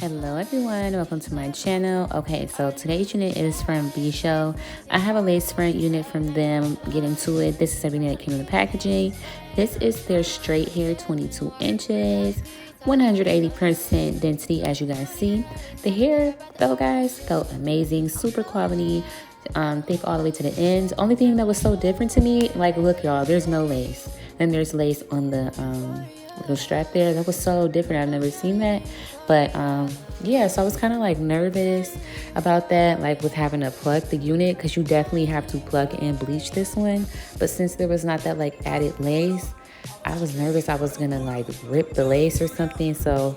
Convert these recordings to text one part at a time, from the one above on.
Hello everyone, welcome to my channel. Okay, so today's unit is from Vshow. I have a lace front unit from them. Get into it. This is everything that came in the packaging. This is their straight hair, 22 inches, 180% density, as you guys see. The hair, though, guys, felt amazing, super quality, thick all the way to the ends. Only thing that was so different to me, like, look, y'all, there's no lace. Then there's lace on the little strap there. That was so different. I've never seen that. But yeah, so I was kind of like nervous about that, like with having to pluck the unit, because you definitely have to pluck and bleach this one. But since there was not that like added lace, I was nervous I was gonna like rip the lace or something. So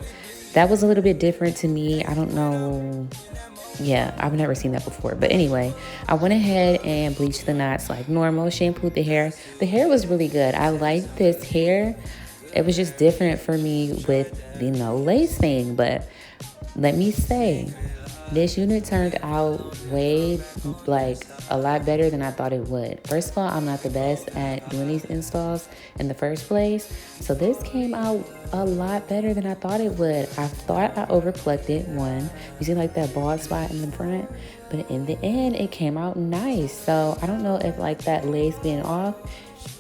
that was a little bit different to me. I don't know. Yeah, I've never seen that before. But anyway, I went ahead and bleached the knots like normal, shampooed the hair. The hair was really good. I liked this hair. It was just different for me with the no lace thing. But let me say, this unit turned out way, like, a lot better than I thought it would. First of all, I'm not the best at doing these installs in the first place. So this came out a lot better than I thought it would. I thought I overplucked it, one. You see like that bald spot in the front? But in the end, it came out nice. So I don't know if like that lace being off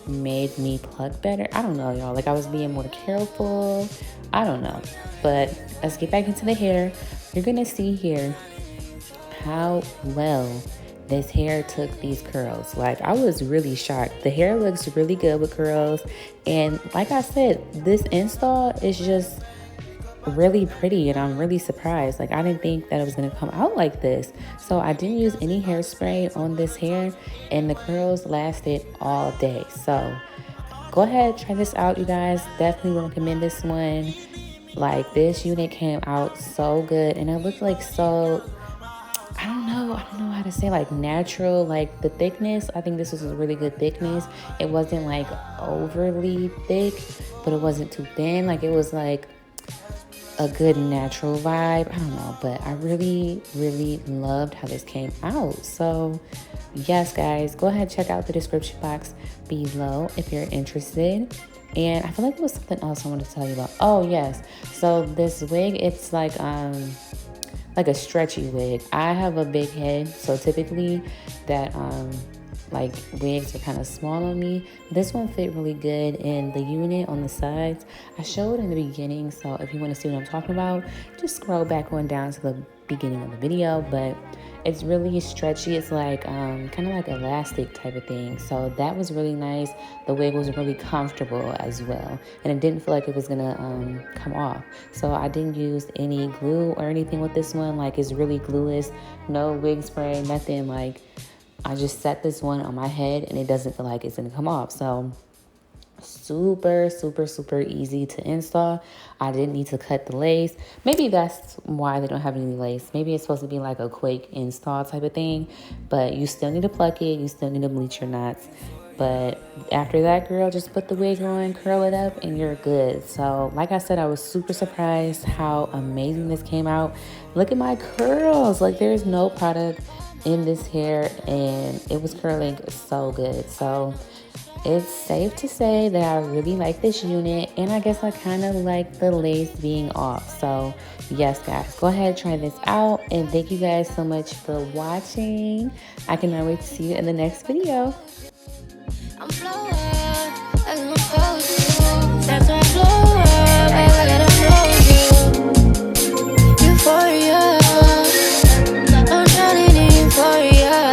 made me pluck better. I don't know, y'all. Like I was being more careful. I don't know. But let's get back into the hair. You're gonna see here how well this hair took these curls. Like I was really shocked. The hair looks really good with curls. And like I said, this install is just really pretty and I'm really surprised. Like I didn't think that it was going to come out like this. So I didn't use any hairspray on this hair and the curls lasted all day. So go ahead, try this out, you guys. Definitely recommend this one. Like this unit came out so good and it looked like so, I don't know how to say, like natural, like the thickness. I think this was a really good thickness. It wasn't like overly thick, but it wasn't too thin. Like it was like a good natural vibe. I don't know, but I really loved how this came out. So yes, guys, go ahead, check out the description box below if you're interested. And I feel like there was something else I wanted to tell you about. Oh yes, so this wig, it's like a stretchy wig. I have a big head, so typically that like wigs are kind of small on me. This one fit really good in the unit on the sides. I showed in the beginning, so if you want to see what I'm talking about, just scroll back on down to the beginning of the video. But it's really stretchy. It's like kind of like elastic type of thing. So that was really nice. The wig was really comfortable as well, and it didn't feel like it was gonna come off. So I didn't use any glue or anything with this one. Like it's really glueless, no wig spray, nothing. Like I just set this one on my head and it doesn't feel like it's gonna come off. So super easy to install. I didn't need to cut the lace. Maybe that's why they don't have any lace. Maybe it's supposed to be like a quick install type of thing, but you still need to pluck it. You still need to bleach your knots. But after that, girl, just put the wig on, curl it up, and you're good. So like I said, I was super surprised how amazing this came out. Look at my curls. Like there's no product in this hair and it was curling so good. So it's safe to say that I really like this unit, and I guess I kind of like the lace being off. So yes, guys, go ahead, try this out, and thank you guys so much for watching. I cannot wait to see you in the next video. I'm blowing up, I'm supposed to. That's why I'm blowing up, I gotta blow you. Euphoria, I'm drowning in euphoria.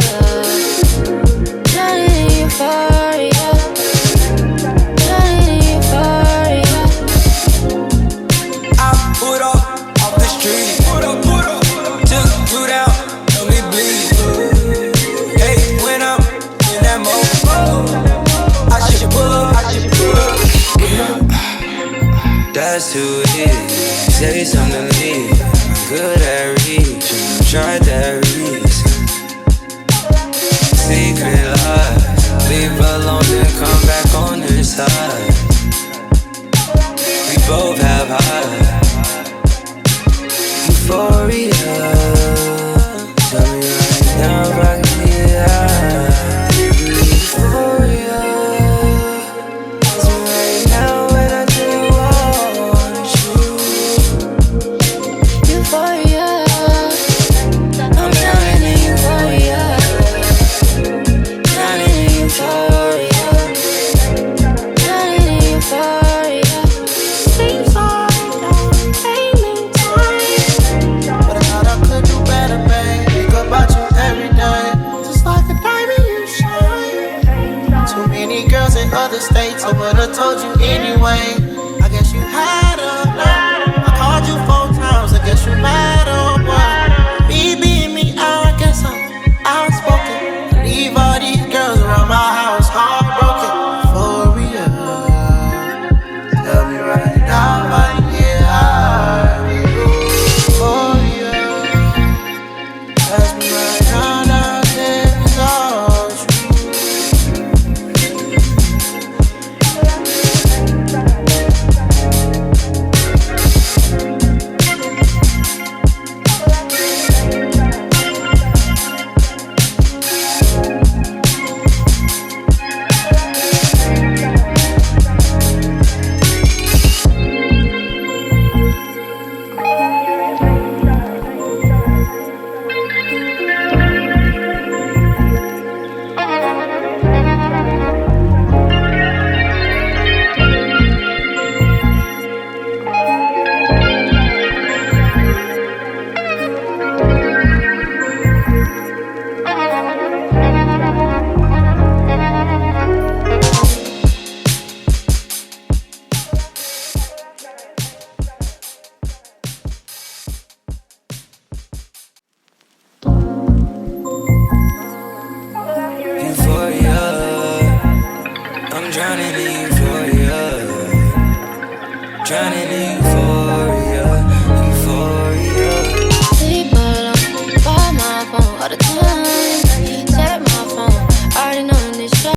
Drowning in euphoria. Drowning in euphoria. I put up off the street. Put up. Took 2 down, let me bleed. Hey, when I'm in that mode, I should pull up. That's who it is. Say something to me. Good at reach. Try that reach. Secret lies. Leave alone and come back on this side. We both have high euphoria. Tell me right now if I can get high. Euphoria. Tell me right now when I do want you. Euphoria. would've told you anyway. I guess you had enough. I called you 4 times, I guess you mad or what? Me being me, I guess I'm outspoken. Leave all these girls around my house heartbroken. For real, tell me right now, why you get high with you? For real, ask me right now, now it's all true. I'm drowning in euphoria, drowning in euphoria.